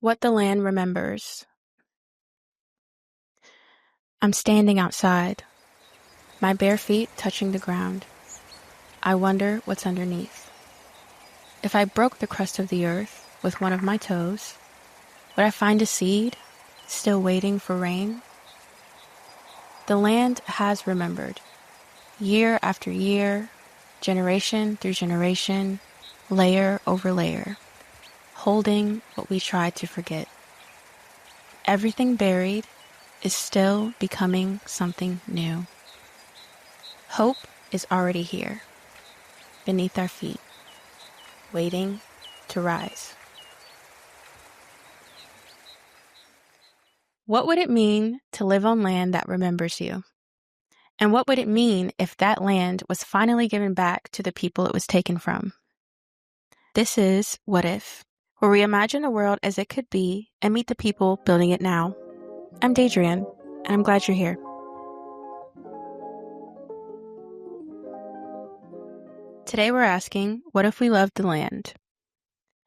What the land remembers. I'm standing outside, my bare feet touching the ground. I wonder what's underneath. If I broke the crust of the earth with one of my toes, would I find a seed still waiting for rain? The land has remembered, year after year, generation through generation, layer over layer, holding what we tried to forget. Everything buried is still becoming something new. Hope is already here, beneath our feet, waiting to rise. What would it mean to live on land that remembers you? And what would it mean if that land was finally given back to the people it was taken from? This is What If, where we imagine the world as it could be and meet the people building it now. I'm Daydriane, and I'm glad you're here. Today we're asking, what if we loved the land?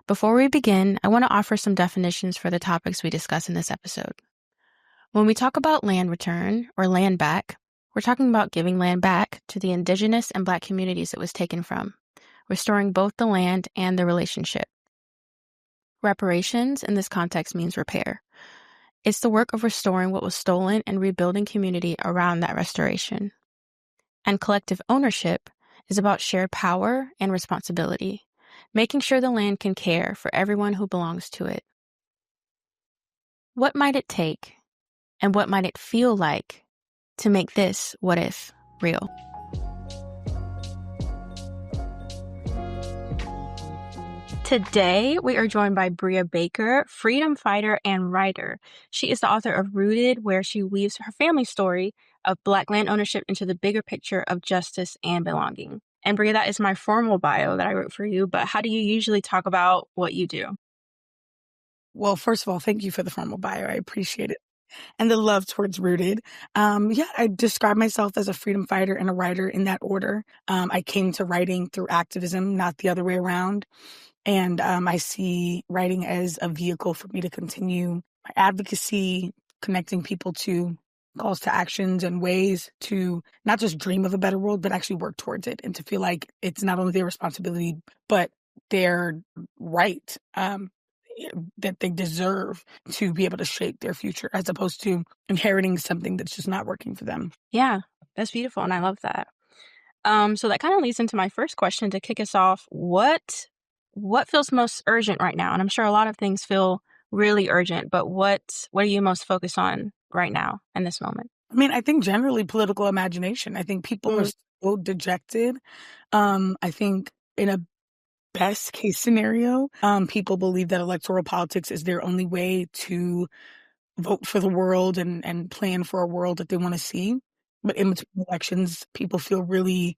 Before we begin, I want to offer some definitions for the topics we discuss in this episode. When we talk about land return or land back, we're talking about giving land back to the indigenous and Black communities it was taken from, restoring both the land and the relationship. Reparations in this context means repair. It's the work of restoring what was stolen and rebuilding community around that restoration. And collective ownership is about shared power and responsibility, making sure the land can care for everyone who belongs to it. What might it take, and what might it feel like to make this what if real? Today, we are joined by Brea Baker, freedom fighter and writer. She is the author of Rooted, where she weaves her family story of Black land ownership into the bigger picture of justice and belonging. And Brea, that is my formal bio that I wrote for you, but how do you usually talk about what you do? Well, first of all, thank you for the formal bio. I appreciate it. And the love towards Rooted. I describe myself as a freedom fighter and a writer in that order. I came to writing through activism, not the other way around. And I see writing as a vehicle for me to continue my advocacy, connecting people to calls to actions and ways to not just dream of a better world, but actually work towards it, and to feel like it's not only their responsibility, but their right, that they deserve to be able to shape their future, as opposed to inheriting something that's just not working for them. Yeah, that's beautiful, and I love that. So that kind of leads into my first question to kick us off. What feels most urgent right now? And I'm sure a lot of things feel really urgent, but what are you most focused on right now in this moment? I mean, I think generally political imagination. I think people are so dejected. I think in a best case scenario, people believe that electoral politics is their only way to vote for the world and plan for a world that they want to see. But in between elections, people feel really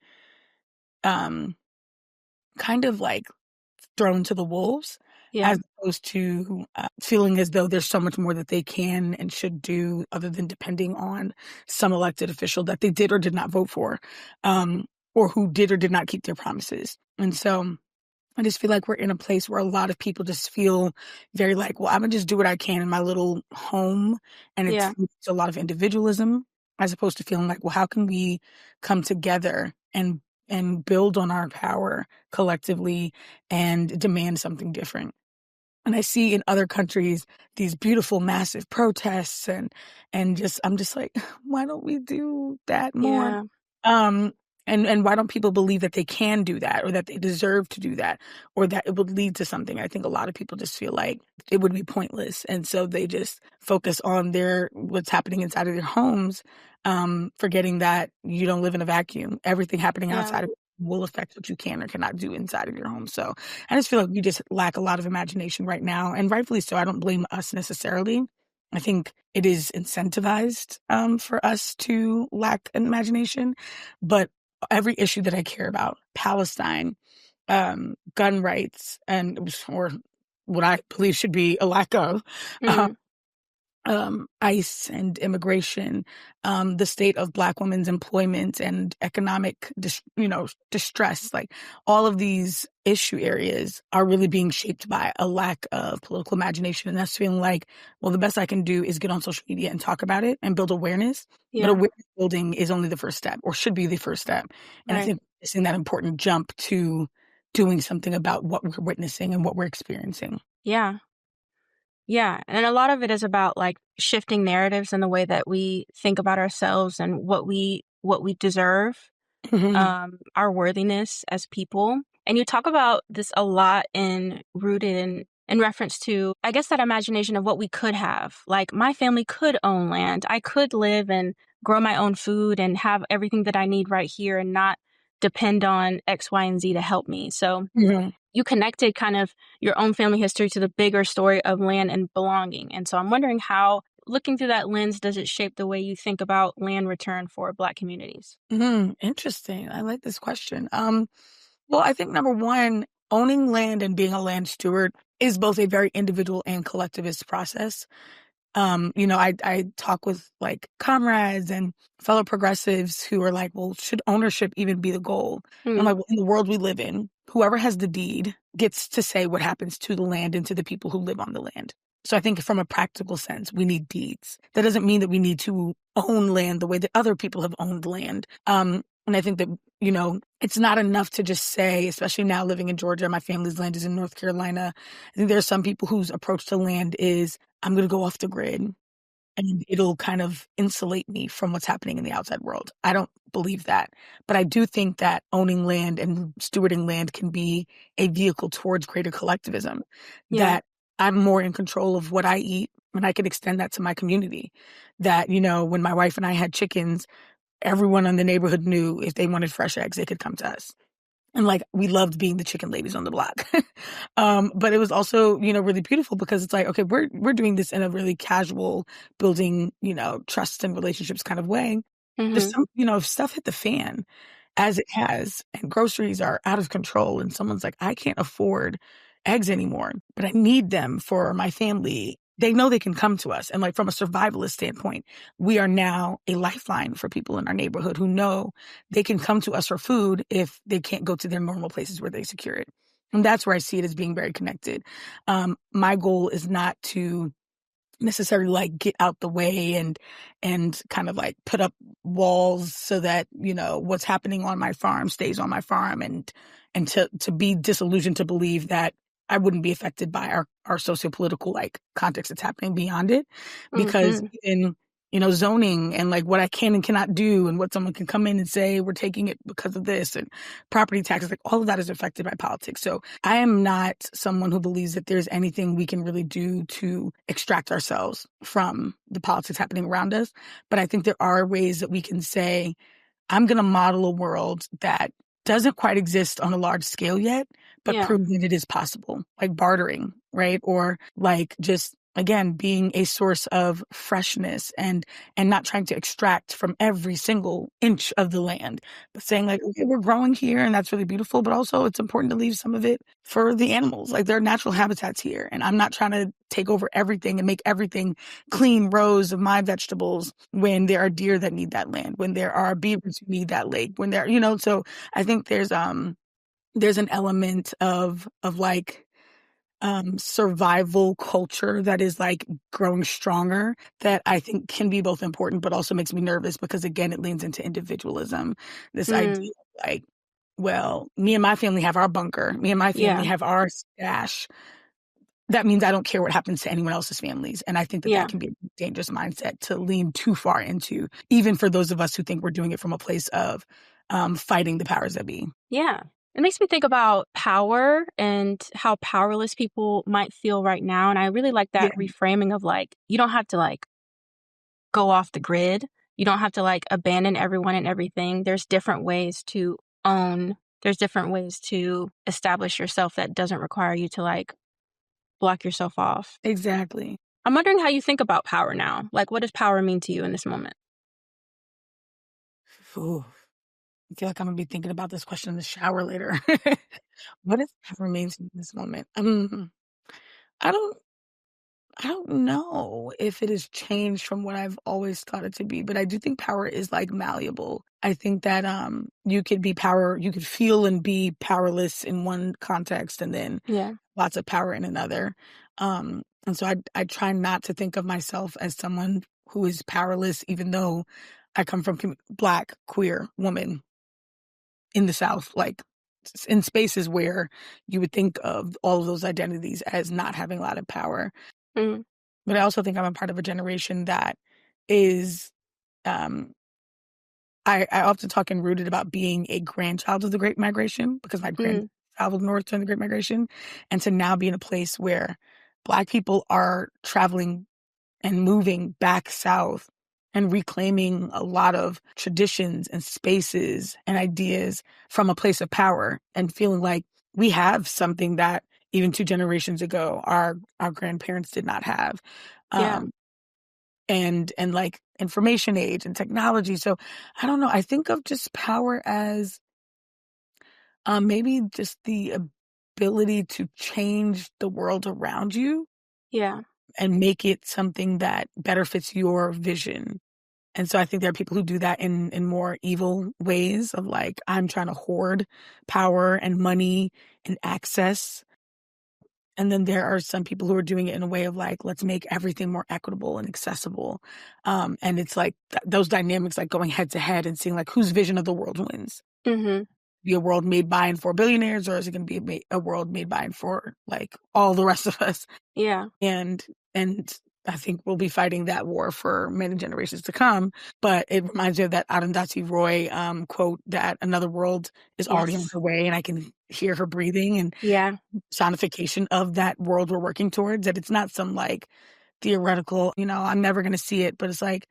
kind of like thrown to the wolves, Yeah. as opposed to feeling as though there's so much more that they can and should do other than depending on some elected official that they did or did not vote for, or who did or did not keep their promises. And so I just feel like we're in a place where a lot of people just feel very like, well, I'm going to just do what I can in my little home. And it's a lot of individualism, as opposed to feeling like, well, how can we come together and build on our power collectively and demand something different? And I see in other countries these beautiful, massive protests, and just I'm just like, why don't we do that more? Yeah. And why don't people believe that they can do that, or that they deserve to do that, or that it would lead to something? I think a lot of people just feel like it would be pointless, and so they just focus on what's happening inside of their homes, forgetting that you don't live in a vacuum. Everything happening outside of will affect what you can or cannot do inside of your home. So I just feel like we just lack a lot of imagination right now, and rightfully so. I don't blame us necessarily. I think it is incentivized for us to lack an imagination, but every issue that I care about, Palestine, gun rights, or what I believe should be a lack of, ICE and immigration, the state of Black women's employment and economic, distress, like all of these issue areas are really being shaped by a lack of political imagination. And that's feeling like, well, the best I can do is get on social media and talk about it and build awareness. But Yeah. awareness building is only the first step, or should be the first step. And I Right. think missing that important jump to doing something about what we're witnessing and what we're experiencing. Yeah. Yeah. And a lot of it is about like shifting narratives in the way that we think about ourselves and what we deserve, Mhm. our worthiness as people. And you talk about this a lot in rooted in reference to, I guess, that imagination of what we could have. Like my family could own land. I could live and grow my own food and have everything that I need right here and not depend on X, Y, and Z to help me. So Mhm. you connected kind of your own family history to the bigger story of land and belonging. And so I'm wondering how, looking through that lens, does it shape the way you think about land return for Black communities? Interesting. I like this question. Well, I think number one, owning land and being a land steward is both a very individual and collectivist process. I talk with like comrades and fellow progressives who are like, well, should ownership even be the goal? And I'm Mm, like, well, in the world we live in, whoever has the deed gets to say what happens to the land and to the people who live on the land. So I think from a practical sense, we need deeds. That doesn't mean that we need to own land the way that other people have owned land. And I think that, it's not enough to just say, especially now living in Georgia, my family's land is in North Carolina. I think there are some people whose approach to land is, I'm going to go off the grid and it'll kind of insulate me from what's happening in the outside world. I don't believe that. But I do think that owning land and stewarding land can be a vehicle towards greater collectivism, yeah. that I'm more in control of what I eat and I could extend that to my community. That, when my wife and I had chickens, everyone in the neighborhood knew if they wanted fresh eggs, they could come to us. And, like, we loved being the chicken ladies on the block. But it was also, really beautiful because it's like, okay, we're doing this in a really casual building, trust and relationships kind of way. There's Hmm. some, if stuff hit the fan as it has and groceries are out of control and someone's like, I can't afford eggs anymore, but I need them for my family. They know they can come to us. And like from a survivalist standpoint, we are now a lifeline for people in our neighborhood who know they can come to us for food if they can't go to their normal places where they secure it. And that's where I see it as being very connected. My goal is not to necessarily like get out the way and kind of like put up walls so that what's happening on my farm stays on my farm, and to be disillusioned to believe that I wouldn't be affected by our sociopolitical like context that's happening beyond it, because Hmm. in zoning and like what I can and cannot do and what someone can come in and say we're taking it because of this, and property taxes, like all of that is affected by politics. So I am not someone who believes that there's anything we can really do to extract ourselves from the politics happening around us. But I think there are ways that we can say, I'm going to model a world that doesn't quite exist on a large scale yet, but Yeah. prove that it is possible, like bartering, right? Or like just again being a source of freshness and not trying to extract from every single inch of the land, but saying like, okay, we're growing here and that's really beautiful, but also it's important to leave some of it for the animals. Like there are natural habitats here, and I'm not trying to take over everything and make everything clean rows of my vegetables when there are deer that need that land, when there are beavers who need that lake, when there, so I think there's an element of like survival culture that is like growing stronger that I think can be both important, but also makes me nervous because again, it leans into individualism. This idea Mm, of like, well, me and my family have our bunker. Me and my family yeah. have our stash. That means I don't care what happens to anyone else's families. And I think that that Yeah. can be a dangerous mindset to lean too far into, even for those of us who think we're doing it from a place of fighting the powers that be. Yeah. It makes me think about power and how powerless people might feel right now. And I really like Yeah, that reframing of like, you don't have to like go off the grid. You don't have to like abandon everyone and everything. There's different ways to own, there's different ways to establish yourself that doesn't require you to like block yourself off. exactly. I'm wondering how you think about power now. Like, what does power mean to you in this moment? Ooh, I feel like I'm gonna be thinking about this question in the shower later. What does power mean to me in this moment? I don't. I don't know if it has changed from what I've always thought it to be, but I do think power is like malleable. I think that you you could feel and be powerless in one context and then Yeah. lots of power in another. And so I try not to think of myself as someone who is powerless, even though I come from Black, queer woman in the South, like in spaces where you would think of all of those identities as not having a lot of power. Mm, But I also think I'm a part of a generation that is, um, I often talk and rooted about being a grandchild of the Great Migration because my grandfather mm, traveled north during the Great Migration. And to now be in a place where Black people are traveling and moving back south and reclaiming a lot of traditions and spaces and ideas from a place of power and feeling like we have something that even 2 generations ago our grandparents did not have. yeah. Um, and like information age and technology. So I don't know. I think of just power as maybe just the ability to change the world around you Yeah. and make it something that better fits your vision. And so I think there are people who do that in more evil ways of like, I'm trying to hoard power and money and access. And then there are some people who are doing it in a way of like, let's make everything more equitable and accessible. And it's like those dynamics, like going head to head and seeing like whose vision of the world wins. Mhm. Be a world made by and for billionaires, or is it going to be a world made by and for like all the rest of us? Yeah. And and I think we'll be fighting that war for many generations to come. But it reminds me of that Arundhati Roy quote that another world is already on Yes. her way, and I can hear her breathing and Yeah. sonification of that world we're working towards. That it's not some like theoretical, I'm never going to see it, but it's like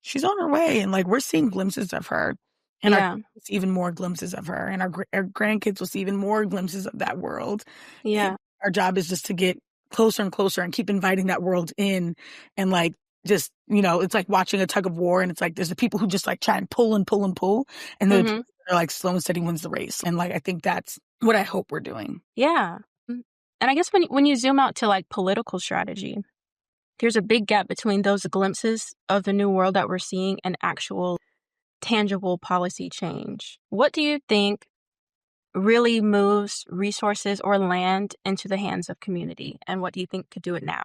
she's on her way, and like we're seeing glimpses of her, and our Yeah. kids will see even more glimpses of her, and our grandkids will see even more glimpses of that world. And Yeah. our job is just to get closer and closer and keep inviting that world in, and like just it's like watching a tug of war, and it's like there's the people who just like try and pull and pull and pull, and then the Mhm. people that are like slow and steady wins the race, and like I think that's what I hope we're doing. Yeah. And I guess when you zoom out to, like, political strategy, there's a big gap between those glimpses of the new world that we're seeing and actual tangible policy change. What do you think really moves resources or land into the hands of community, and what do you think could do it now?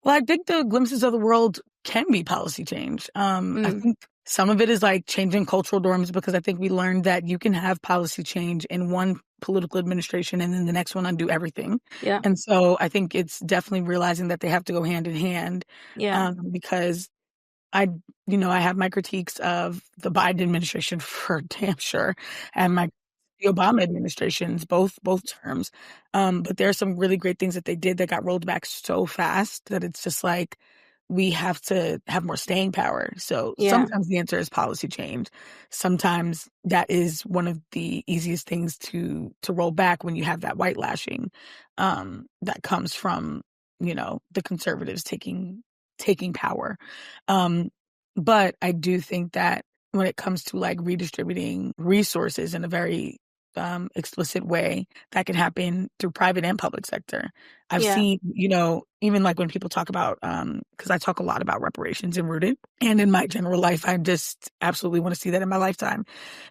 Well, I think the glimpses of the world can be policy change. I Mm. think some of it is like changing cultural norms because I think we learned that you can have policy change in one political administration and then the next one undo everything. Yeah. And so I think it's definitely realizing that they have to go hand in hand Yeah. because I, I have my critiques of the Biden administration for damn sure, and the Obama administrations, both terms. But there are some really great things that they did that got rolled back so fast that it's just like we have to have more staying power. So Yeah. sometimes the answer is policy change. Sometimes that is one of the easiest things to roll back when you have that white lashing that comes from the conservatives taking power. Um, but I do think that when it comes to like redistributing resources in a very explicit way, that can happen through private and public sector. I've Yeah. seen, even like when people talk about, because I talk a lot about reparations in Rooted and in my general life, I just absolutely want to see that in my lifetime.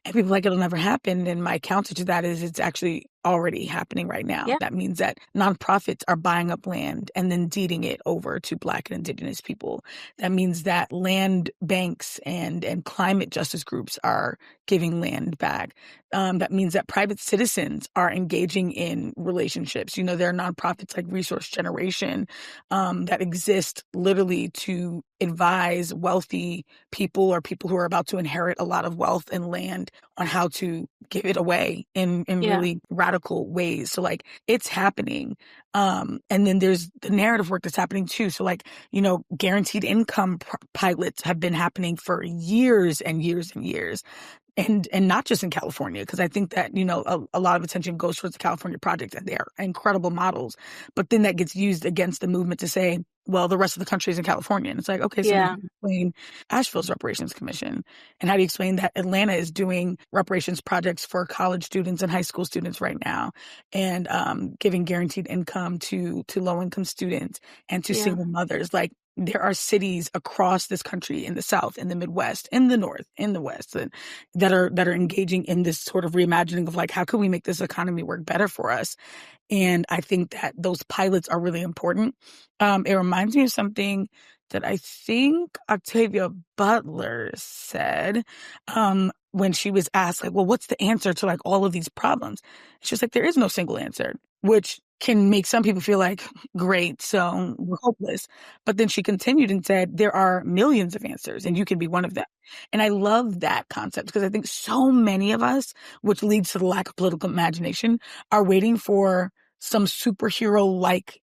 And people are like, it'll never happen. And my counter to that is it's actually already happening right now. Yeah. That means that nonprofits are buying up land and then deeding it over to Black and Indigenous people. That means that land banks and climate justice groups are giving land back. That means that private citizens are engaging in relationships. There are nonprofits like Resource Generation that exist literally to advise wealthy people or people who are about to inherit a lot of wealth and land on how to give it away in Yeah. really radical ways. So like it's happening. And then there's the narrative work that's happening too. So like, guaranteed income pilots have been happening for years and years and years. And not just in California, because I think that, a lot of attention goes towards the California project and they are incredible models. But then that gets used against the movement to say, well, the rest of the country is in California. And it's like, okay, so then Yeah. how do you explain Asheville's reparations commission? And how do you explain that Atlanta is doing reparations projects for college students and high school students right now, and giving guaranteed income to low-income students and to Yeah. single mothers? Like, there are cities across this country, in the South, in the Midwest, in the North, in the West, that are engaging in this sort of reimagining of like, how can we make this economy work better for us? And I think that those pilots are really important. It reminds me of something that I think Octavia Butler said, when she was asked, like, well, what's the answer to like all of these problems? She's like, there is no single answer, which can make some people feel like, great, so we're hopeless. But then she continued and said, there are millions of answers and you can be one of them. And I love that concept, because I think so many of us, which leads to the lack of political imagination, are waiting for some superhero-like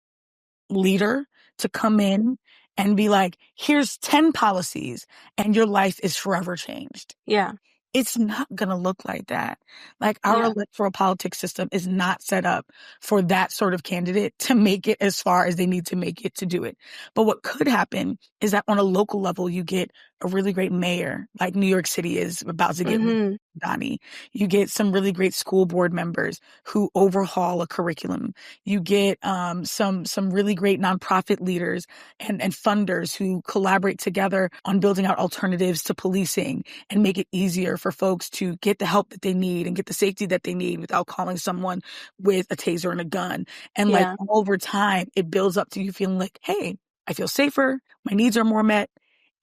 leader to come in and be like, here's 10 policies and your life is forever changed. Yeah. It's not going to look like that. Like, our Yeah. electoral politics system is not set up for that sort of candidate to make it as far as they need to make it to do it. But what could happen is that on a local level, you get a really great mayor, like New York City is about to get Mm-hmm. Donnie. You get some really great school board members who overhaul a curriculum. You get some really great nonprofit leaders and funders who collaborate together on building out alternatives to policing and make it easier for folks to get the help that they need and get the safety that they need without calling someone with a taser and a gun. And like, Yeah. over time, it builds up to you feeling like, hey, I feel safer, my needs are more met,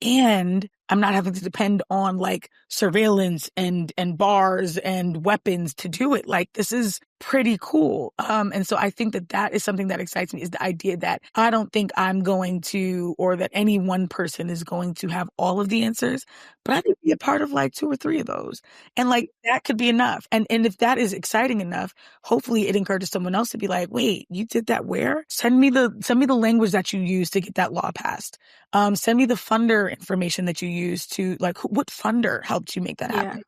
and I'm not having to depend on like surveillance and bars and weapons to do it. Like, this is pretty cool. And so I think that that is something that excites me, is the idea that I don't think I'm going to, or that any one person is going to have all of the answers, but I could be a part of like 2 or 3 of those. And like, that could be enough. And if that is exciting enough, hopefully it encourages someone else to be like, wait, you did that where? Send me the language that you used to get that law passed. Send me the funder information that you used to, like, what funder helped you make that Yeah. happen?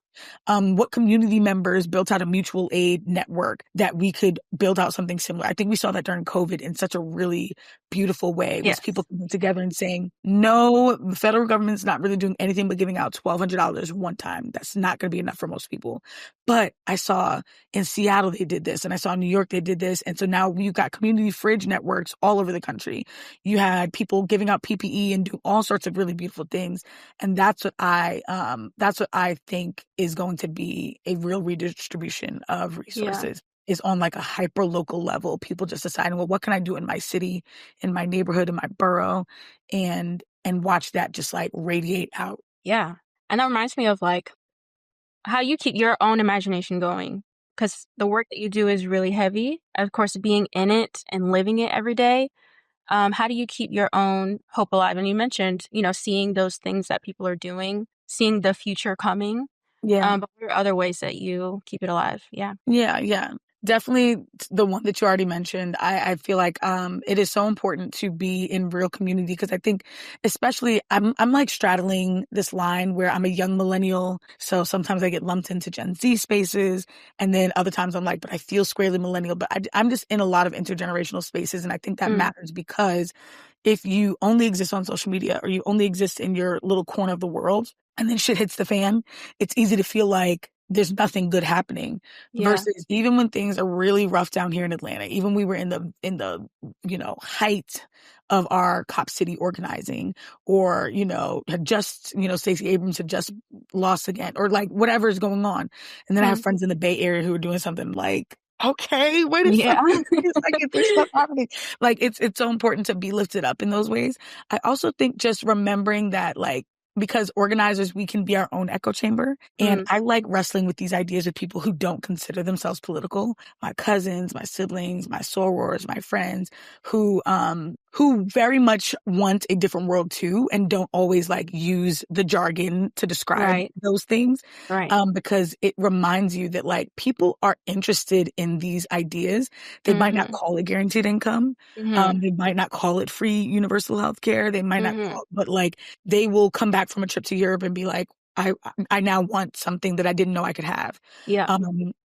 What community members built out a mutual aid network that we could build out something similar? I think we saw that during COVID in such a really beautiful way, was Yes. people coming together and saying, no, the federal government's not really doing anything but giving out $1,200 one time. That's not going to be enough for most people. But I saw in Seattle they did this, and I saw in New York they did this. And so now you've got community fridge networks all over the country. You had people giving out PPE and doing all sorts of really beautiful things. And that's what I think is going to be a real redistribution of resources, is on like a hyper local level. People just deciding, well, what can I do in my city, in my neighborhood, in my borough, and watch that just like radiate out. Yeah. And that reminds me of like how you keep your own imagination going, because the work that you do is really heavy. Of course, being in it and living it every day. How do you keep your own hope alive? And you mentioned, seeing those things that people are doing, seeing the future coming. Yeah. But what are other ways that you keep it alive? Yeah. Yeah. Definitely the one that you already mentioned. I feel like it is so important to be in real community, because I think, especially, I'm like straddling this line where I'm a young millennial, so sometimes I get lumped into Gen Z spaces, and then other times I'm like, but I feel squarely millennial. But I'm just in a lot of intergenerational spaces, and I think that matters, because if you only exist on social media, or you only exist in your little corner of the world, and then shit hits the fan, it's easy to feel like there's nothing good happening. Yeah. Versus even when things are really rough down here in Atlanta, even we were in the height of our Cop City organizing, or had just Stacey Abrams had just lost again, or like whatever is going on, and then I have friends in the Bay Area who are doing something like, okay, wait a second, it's like there's stuff happening. Like, it's so important to be lifted up in those ways. I also think just remembering that, like, because organizers, we can be our own echo chamber. And I like wrestling with these ideas with people who don't consider themselves political. My cousins, my siblings, my sorors, my friends, who very much want a different world too, and don't always like use the jargon to describe those things. Right. Because it reminds you that like people are interested in these ideas. They might not call it guaranteed income. They might not call it free universal health care. They might not call it, but like they will come back from a trip to Europe and be like, I now want something that I didn't know I could have. Yeah.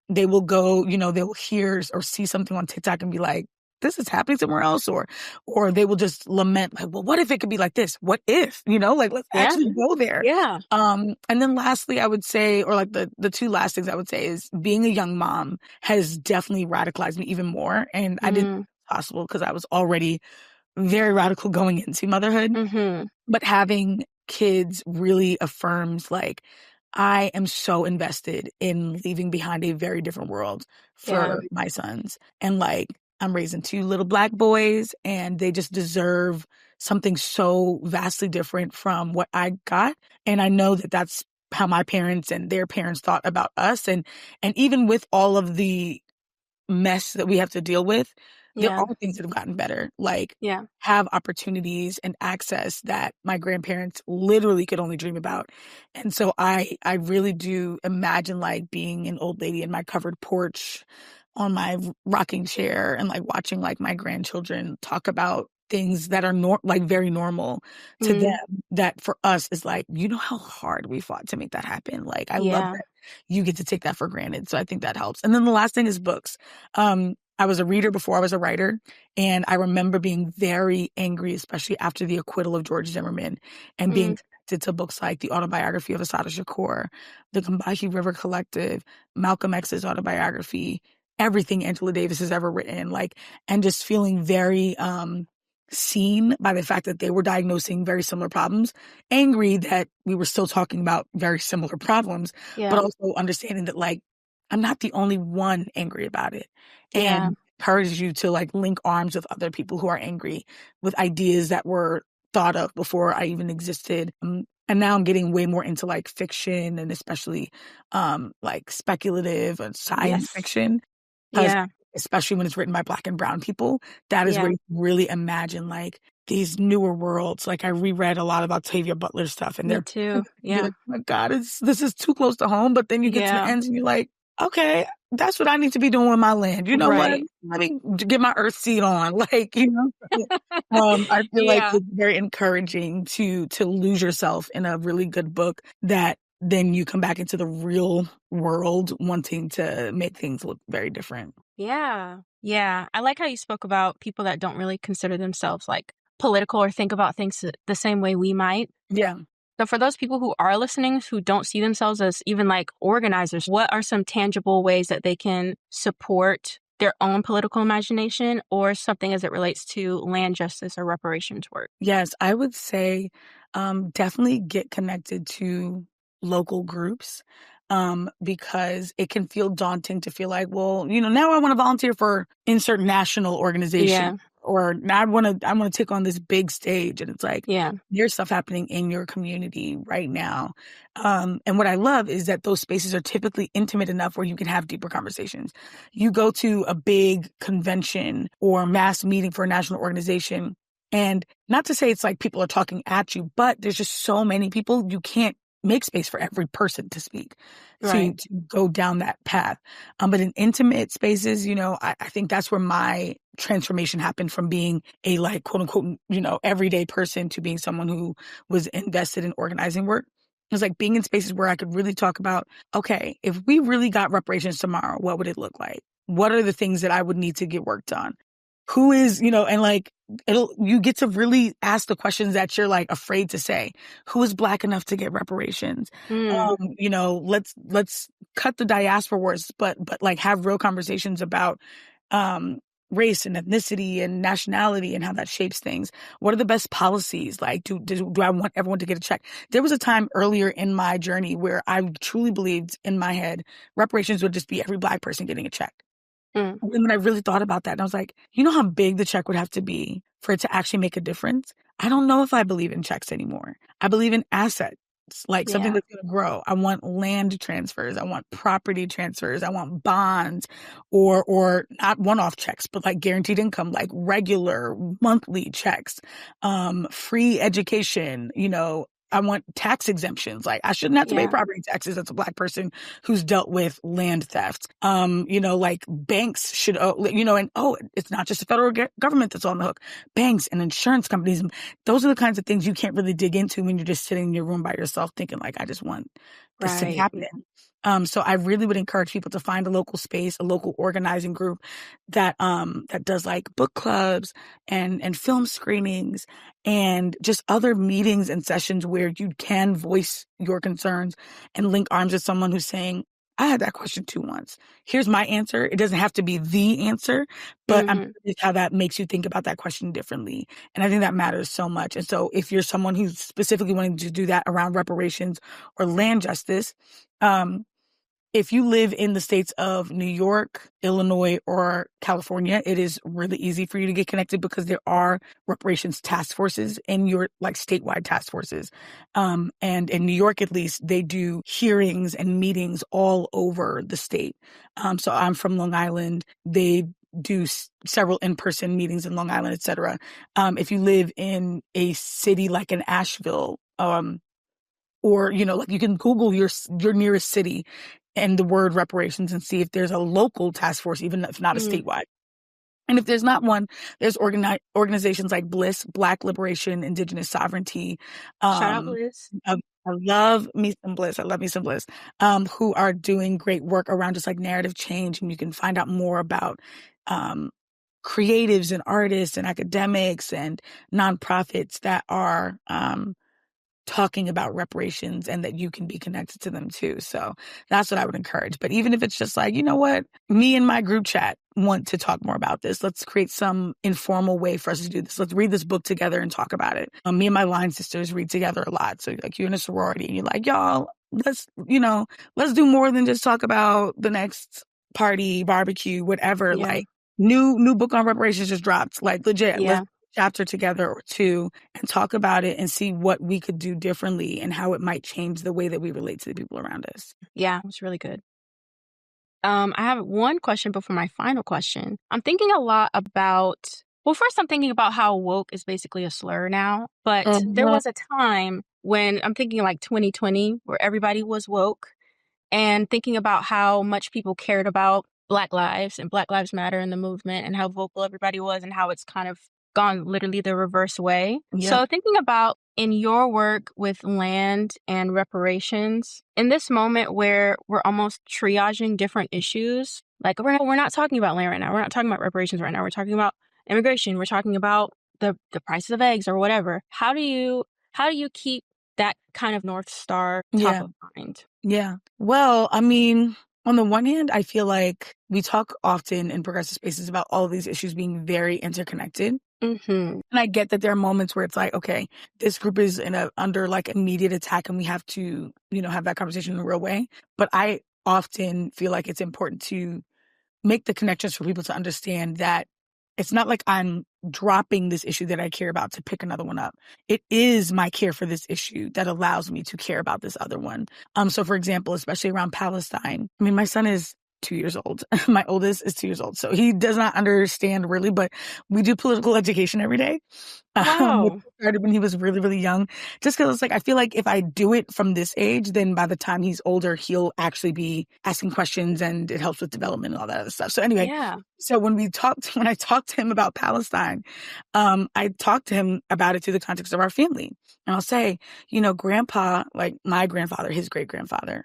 They will go, they will hear or see something on TikTok and be like, this is happening somewhere else, or they will just lament like, well, what if it could be like this? What if, like, let's actually go there. Yeah. And then lastly, I would say, or like the two last things I would say is being a young mom has definitely radicalized me even more. And I didn't think it was possible because I was already very radical going into motherhood. Mm-hmm. But having kids really affirms like, I am so invested in leaving behind a very different world for my sons. And like, I'm raising two little Black boys and they just deserve something so vastly different from what I got. And I know that that's how my parents and their parents thought about us. And even with all of the mess that we have to deal with, there are things that have gotten better, like have opportunities and access that my grandparents literally could only dream about. And so I really do imagine like being an old lady in my covered porch on my rocking chair and like watching like my grandchildren talk about things that are like very normal to them, that for us is like, how hard we fought to make that happen. Like, I love that you get to take that for granted. So I think that helps. And then the last thing is books. I was a reader before I was a writer, and I remember being very angry, especially after the acquittal of George Zimmerman, and being connected to books like the Autobiography of Assata, the Combahee River Collective, Malcolm X's autobiography, everything Angela Davis has ever written, like, and just feeling very seen by the fact that they were diagnosing very similar problems, angry that we were still talking about very similar problems, but also understanding that like, I'm not the only one angry about it. And encourages you to like link arms with other people who are angry with ideas that were thought of before I even existed. And now I'm getting way more into like fiction, and especially like speculative and science fiction. Especially when it's written by Black and brown people, that is where you really imagine like these newer worlds. Like I reread a lot of Octavia Butler stuff, and Me too. you're like, oh my God, this is too close to home. But then you get to the ends and you're like, okay, that's what I need to be doing with my land. You know what? Let me get my earth seed on. Like, I feel like it's very encouraging to lose yourself in a really good book that then you come back into the real world wanting to make things look very different. Yeah. Yeah. I like how you spoke about people that don't really consider themselves like political or think about things the same way we might. Yeah. So for those people who are listening, who don't see themselves as even like organizers, what are some tangible ways that they can support their own political imagination or something as it relates to land justice or reparations work? Yes, I would say definitely get connected to local groups, because it can feel daunting to feel like, well, now I want to volunteer for insert national organization, or now I want to take on this big stage. And it's like, there's stuff happening in your community right now. And what I love is that those spaces are typically intimate enough where you can have deeper conversations. You go to a big convention or mass meeting for a national organization, and not to say it's like people are talking at you, but there's just so many people, you can't make space for every person to speak, to go down that path. But in intimate spaces, I think that's where my transformation happened, from being a like quote unquote, everyday person to being someone who was invested in organizing work. It was like being in spaces where I could really talk about, okay, if we really got reparations tomorrow, what would it look like? What are the things that I would need to get worked on? Who is, and like, you get to really ask the questions that you're like afraid to say. Who is Black enough to get reparations? Let's cut the diaspora wars, but like have real conversations about, race and ethnicity and nationality and how that shapes things. What are the best policies? Like, do I want everyone to get a check? There was a time earlier in my journey where I truly believed in my head reparations would just be every Black person getting a check. And when I really thought about that, and I was like, how big the check would have to be for it to actually make a difference? I don't know if I believe in checks anymore. I believe in assets, like something that's going to grow. I want land transfers. I want property transfers. I want bonds, or not one-off checks, but like guaranteed income, like regular monthly checks, free education, I want tax exemptions. Like I shouldn't have to pay property taxes as a Black person who's dealt with land theft. Like banks should, it's not just the federal government that's on the hook. Banks and insurance companies, those are the kinds of things you can't really dig into when you're just sitting in your room by yourself thinking like, I just want this to happen. So I really would encourage people to find a local space, a local organizing group that does like book clubs and film screenings and just other meetings and sessions where you can voice your concerns and link arms with someone who's saying, I had that question too once. Here's my answer. It doesn't have to be the answer, but I'm Mm-hmm. curious how that makes you think about that question differently. And I think that matters so much. And so if you're someone who's specifically wanting to do that around reparations or land justice, if you live in the states of New York, Illinois, or California, it is really easy for you to get connected because there are reparations task forces in your like statewide task forces. And in New York, at least, they do hearings and meetings all over the state. So I'm from Long Island. They do several in-person meetings in Long Island, et cetera. If you live in a city like in Asheville, or, like you can Google your nearest city and the word reparations and see if there's a local task force, even if not a statewide. And if there's not one, there's organizations like BLIS, Black Liberation, Indigenous Sovereignty. Shout out, Liz. I love me some BLIS. I love me some BLIS, who are doing great work around just like narrative change. And you can find out more about creatives and artists and academics and nonprofits that are talking about reparations and that you can be connected to them too. So that's what I would encourage. But even if it's just like, you know what, me and my group chat want to talk more about this. Let's create some informal way for us to do this. Let's read this book together and talk about it. Me and my line sisters read together a lot. So like you're in a sorority and you're like, y'all, let's do more than just talk about the next party, barbecue, whatever. Yeah. Like new book on reparations just dropped. Like legit. Yeah. Let's chapter together or two and talk about it and see what we could do differently and how it might change the way that we relate to the people around us. Yeah, it was really good. I have one question before my final question. I'm thinking a lot about, well, first I'm thinking about how woke is basically a slur now, but there was a time when I'm thinking like 2020 where everybody was woke, and thinking about how much people cared about Black lives and Black Lives Matter and the movement and how vocal everybody was and how it's kind of gone literally the reverse way. Yep. So thinking about in your work with land and reparations, in this moment where we're almost triaging different issues, like we're not talking about land right now. We're not talking about reparations right now. We're talking about immigration. We're talking about the prices of eggs or whatever. How do you keep that kind of North Star top of mind? Yeah. Well, I mean, on the one hand, I feel like we talk often in progressive spaces about all of these issues being very interconnected. Mm-hmm. And I get that there are moments where it's like, okay, this group is under like immediate attack and we have to, have that conversation in a real way. But I often feel like it's important to make the connections for people to understand that it's not like I'm dropping this issue that I care about to pick another one up. It is my care for this issue that allows me to care about this other one. So for example, especially around Palestine, I mean, my son is 2 years old. My oldest is 2 years old. So he does not understand really, but we do political education every day. Wow. Started when he was really, really young. Just because it's like, I feel like if I do it from this age, then by the time he's older, he'll actually be asking questions and it helps with development and all that other stuff. So anyway, so when I talked to him about Palestine, I talked to him about it through the context of our family. And I'll say, Grandpa, like my grandfather, his great grandfather,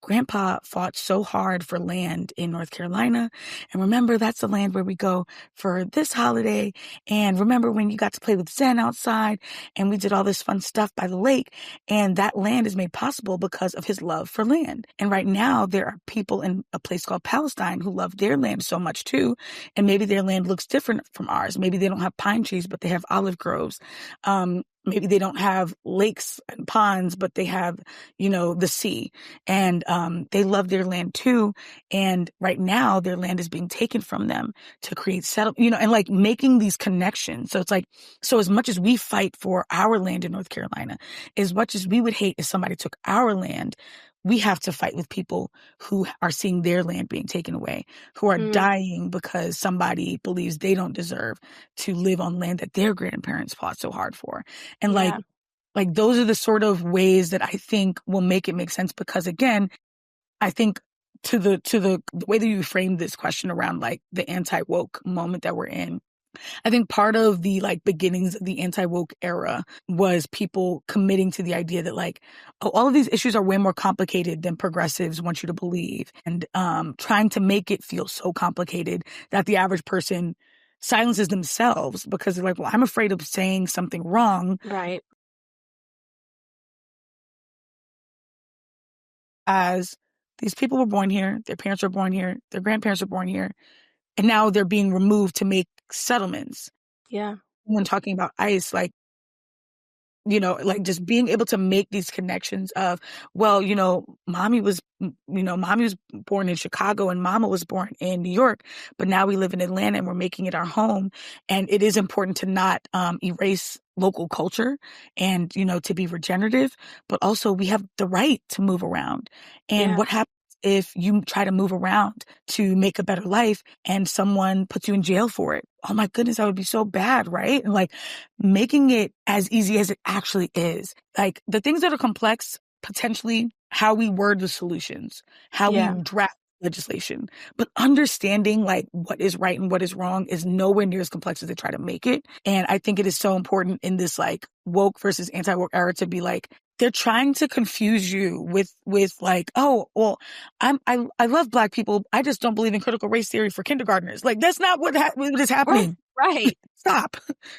Grandpa fought so hard for land in North Carolina. And remember, that's the land where we go for this holiday. And remember when you got to play with Zen outside and we did all this fun stuff by the lake, and that land is made possible because of his love for land. And right now there are people in a place called Palestine who love their land so much too. And maybe their land looks different from ours. Maybe they don't have pine trees, but they have olive groves. Maybe they don't have lakes and ponds, but they have, the sea, and they love their land too. And right now their land is being taken from them to create and like making these connections. So it's like, so as much as we fight for our land in North Carolina, as much as we would hate if somebody took our land, we have to fight with people who are seeing their land being taken away, who are dying because somebody believes they don't deserve to live on land that their grandparents fought so hard for. And like those are the sort of ways that I think will make it make sense, because again, I think to the way that you framed this question around like the anti-woke moment that we're in, I think part of the like beginnings of the anti-woke era was people committing to the idea that like, oh, all of these issues are way more complicated than progressives want you to believe, and trying to make it feel so complicated that the average person silences themselves because they're like, well, I'm afraid of saying something wrong. Right. As these people were born here, their parents were born here, their grandparents were born here, and now they're being removed to make settlements. Yeah. When talking about ICE, like, you know, like just being able to make these connections of, well, mommy was born in Chicago and mama was born in New York, but now we live in Atlanta and we're making it our home. And it is important to not erase local culture and, to be regenerative, but also we have the right to move around. And Yeah. what happens if you try to move around to make a better life and someone puts you in jail for it? Oh my goodness, that would be so bad, right? And like making it as easy as it actually is. Like the things that are complex, potentially how we word the solutions, how we Yeah. draft legislation, but understanding like what is right and what is wrong is nowhere near as complex as they try to make it. And I think it is so important in this like woke versus anti-woke era to be like, they're trying to confuse you with like, oh, well, I love Black people. I just don't believe in critical race theory for kindergartners. Like that's not what is happening. Right. Stop.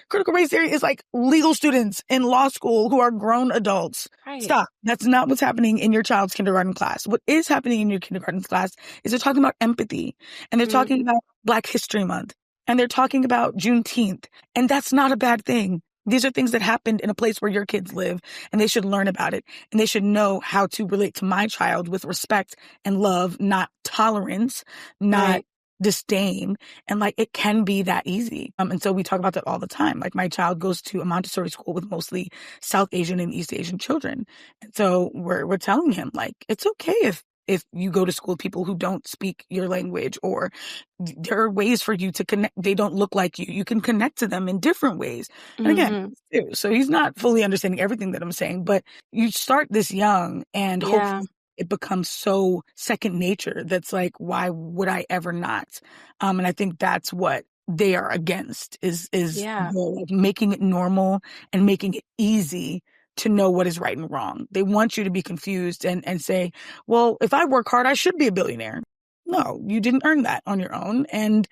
Critical race theory is like legal students in law school who are grown adults. Right. Stop. That's not what's happening in your child's kindergarten class. What is happening in your kindergarten class is they're talking about empathy, and they're talking about Black History Month, and they're talking about Juneteenth. And that's not a bad thing. These are things that happened in a place where your kids live, and they should learn about it. And they should know how to relate to my child with respect and love, not tolerance, not disdain. And like, it can be that easy. And so we talk about that all the time. Like my child goes to a Montessori school with mostly South Asian and East Asian children. And so we're telling him like, it's okay if you go to school with people who don't speak your language, or there are ways for you to connect. They don't look like you. You can connect to them in different ways. And again, so he's not fully understanding everything that I'm saying, but you start this young and hopefully it becomes so second nature. That's like, why would I ever not? And I think that's what they are against is like making it normal and making it easy to know what is right and wrong. They want you to be confused and say, well, if I work hard, I should be a billionaire. No, you didn't earn that on your own. And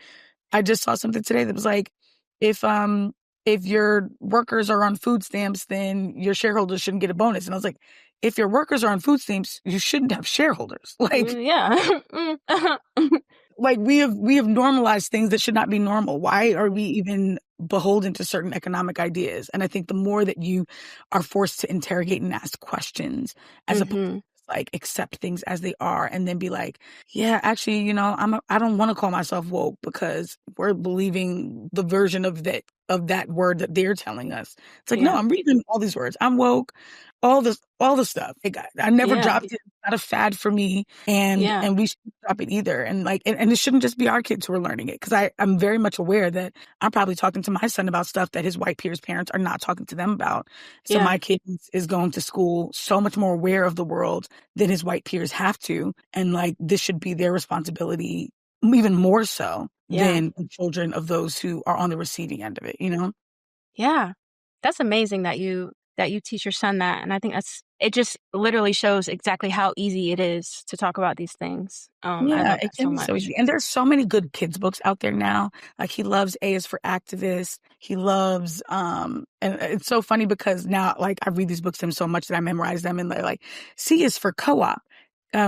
I just saw something today that was like, if your workers are on food stamps, then your shareholders shouldn't get a bonus. And I was like, if your workers are on food stamps, you shouldn't have shareholders. Like, like we have normalized things that should not be normal. Why are we even beholden to certain economic ideas? And I think the more that you are forced to interrogate and ask questions as opposed to like accept things as they are and then be like, yeah, actually, I don't want to call myself woke because we're believing the version of that word that they're telling us. It's like, no, I'm reading all these words. I'm woke, all the stuff. I never dropped it. It's not a fad for me. And we shouldn't drop it either. And like, and it shouldn't just be our kids who are learning it. Cause I'm very much aware that I'm probably talking to my son about stuff that his white peers' parents are not talking to them about. So my kid is going to school so much more aware of the world than his white peers have to. And like, this should be their responsibility even more so than the children of those who are on the receiving end of it, Yeah. That's amazing that you teach your son that. And I think it just literally shows exactly how easy it is to talk about these things. I love it that can so be much. so easy. And there's so many good kids books out there now. Like he loves A is for Activist. He loves, and it's so funny because now like I read these books to him so much that I memorize them, and they're like, C is for co-op.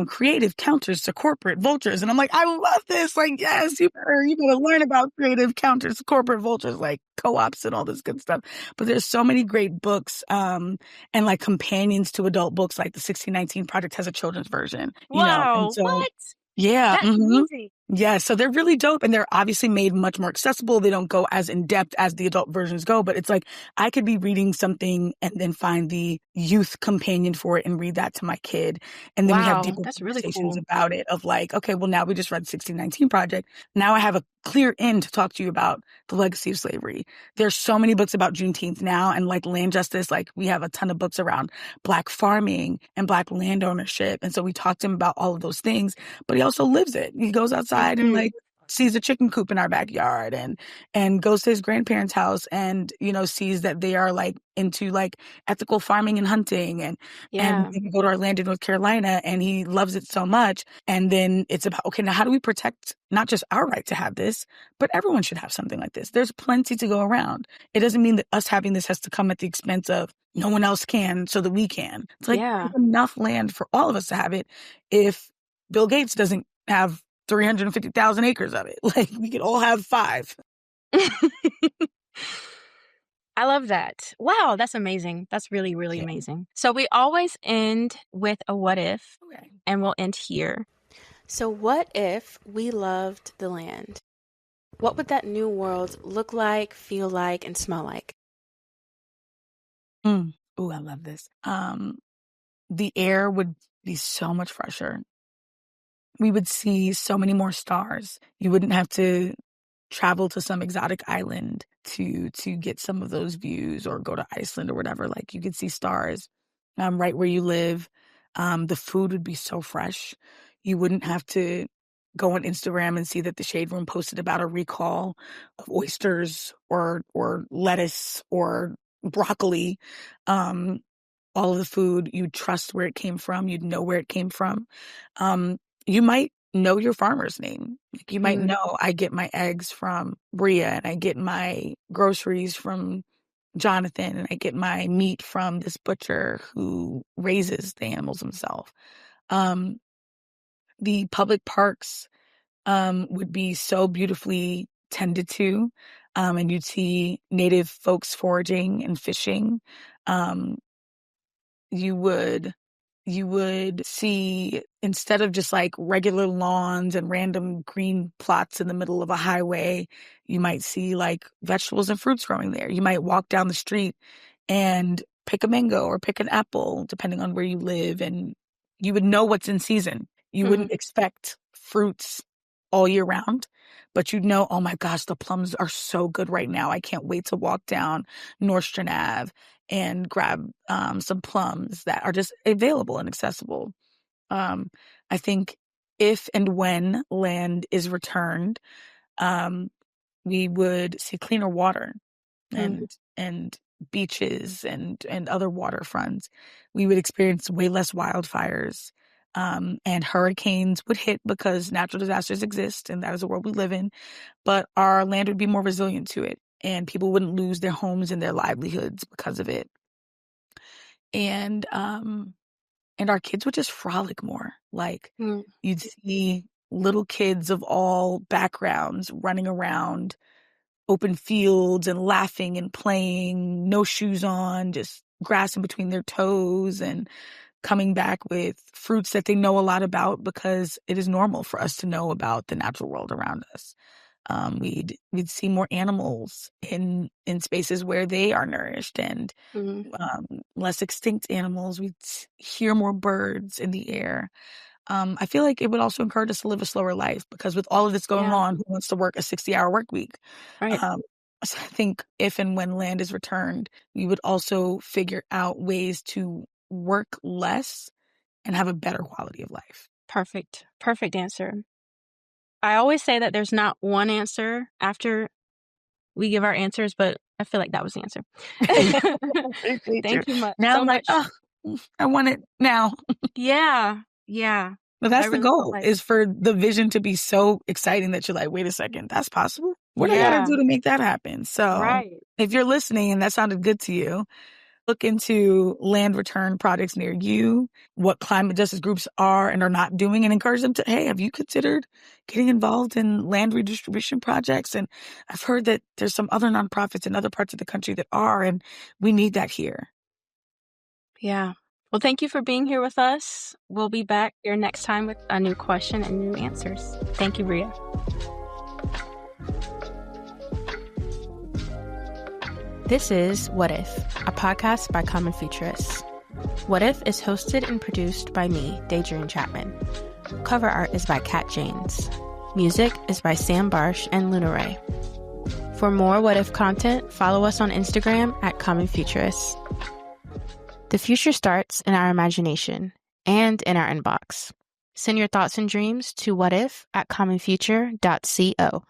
Creative counters to corporate vultures. And I'm like, I love this. Like, yes, you better learn about creative counters to corporate vultures, like co-ops and all this good stuff. But there's so many great books, and like companions to adult books, like the 1619 Project has a children's version, and so, what? Yeah. That's amazing. Yeah. So they're really dope, and they're obviously made much more accessible. They don't go as in depth as the adult versions go, but it's like I could be reading something and then find the youth companion for it and read that to my kid. And then we have deeper That's really conversations cool. about it of like, okay, well, now we just read 1619 Project. Now I have a clear end to talk to you about the legacy of slavery. There's so many books about Juneteenth now and like land justice. Like we have a ton of books around Black farming and Black land ownership. And so we talked to him about all of those things, but he also lives it. He goes outside and like sees a chicken coop in our backyard and goes to his grandparents' house and, sees that they are like into like ethical farming and hunting and we go to our land in North Carolina and he loves it so much. And then it's about, okay, now how do we protect not just our right to have this, but everyone should have something like this. There's plenty to go around. It doesn't mean that us having this has to come at the expense of no one else can so that we can. It's like there's enough land for all of us to have it if Bill Gates doesn't have 350,000 acres of it. Like we could all have 5. I love that. Wow, that's amazing. That's really, really amazing. So we always end with a what if, and we'll end here. So what if we loved the land? What would that new world look like, feel like, and smell like? Oh, I love this. The air would be so much fresher. We would see so many more stars. You wouldn't have to travel to some exotic island to get some of those views or go to Iceland or whatever. Like you could see stars right where you live. The food would be so fresh. You wouldn't have to go on Instagram and see that the Shade Room posted about a recall of oysters or lettuce or broccoli. All of the food, you'd trust where it came from. You'd know where it came from. You might know your farmer's name. Like you might know I get my eggs from Brea and I get my groceries from Jonathan and I get my meat from this butcher who raises the animals himself. The public parks would be so beautifully tended to, and you'd see native folks foraging and fishing. You would see, instead of just like regular lawns and random green plots in the middle of a highway, you might see like vegetables and fruits growing there. You might walk down the street and pick a mango or pick an apple, depending on where you live, and you would know what's in season. You wouldn't expect fruits all year round, but you'd know, oh my gosh, the plums are so good right now. I can't wait to walk down Nordstrom Ave and grab some plums that are just available and accessible. I think if and when land is returned, we would see cleaner water and beaches and other waterfronts. We would experience way less wildfires. And hurricanes would hit because natural disasters exist, and that is the world we live in. But our land would be more resilient to it, and people wouldn't lose their homes and their livelihoods because of it. And our kids would just frolic more. Like you'd see little kids of all backgrounds running around open fields and laughing and playing, no shoes on, just grass in between their toes, and coming back with fruits that they know a lot about because it is normal for us to know about the natural world around us. We'd see more animals in spaces where they are nourished, and less extinct animals. We'd hear more birds in the air. I feel like it would also encourage us to live a slower life because with all of this going on, who wants to work a 60-hour work week? Right. So I think if and when land is returned, we would also figure out ways to work less and have a better quality of life. Perfect. Perfect answer. I always say that there's not one answer after we give our answers, but I feel like that was the answer. Thank you much. Now I'm like, oh, I want it now. Yeah. But that's the goal, is for the vision to be so exciting that you're like, wait a second, that's possible? What do I got to do to make that happen? So if you're listening and that sounded good to you, look into land return projects near you, what climate justice groups are and are not doing, and encourage them to, hey, have you considered getting involved in land redistribution projects? And I've heard that there's some other nonprofits in other parts of the country that are, and we need that here. Yeah. Well, thank you for being here with us. We'll be back here next time with a new question and new answers. Thank you, Brea. This is What If, a podcast by Common Futurists. What If is hosted and produced by me, Daydriane Chapman. Cover art is by Kat Janes. Music is by Sam Barsh and Luna Ray. For more What If content, follow us on Instagram at Common Futurists. The future starts in our imagination and in our inbox. Send your thoughts and dreams to whatif@commonfuture.co.